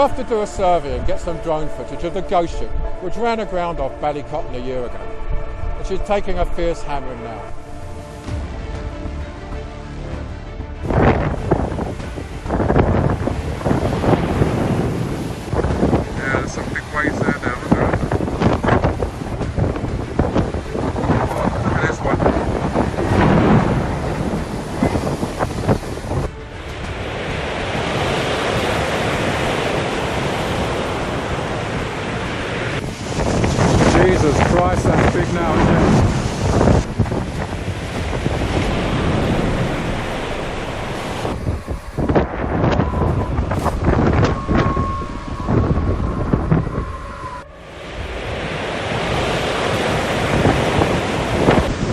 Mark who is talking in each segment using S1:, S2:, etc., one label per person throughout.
S1: off to do a survey and get some drone footage of the ghost ship which ran aground off Ballycotton a year ago. And she's taking a fierce hammering now.
S2: Yeah, there's some big waves there down the road. Oh, look at this one. Jesus Christ, that's big now, isn't it?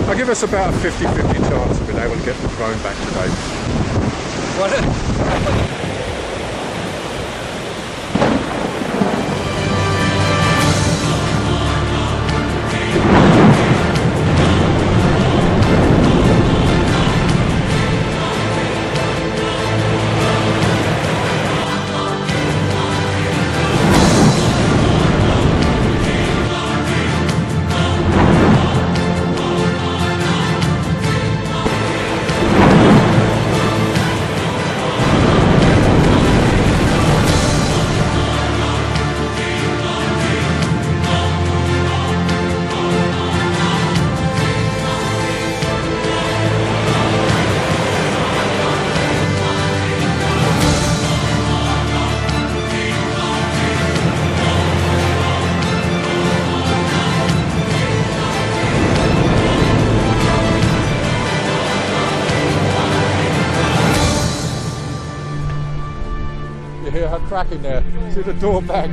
S2: I give us about a 50-50 chance of being able to get the drone back today. What? You hear her cracking there. See the door bang.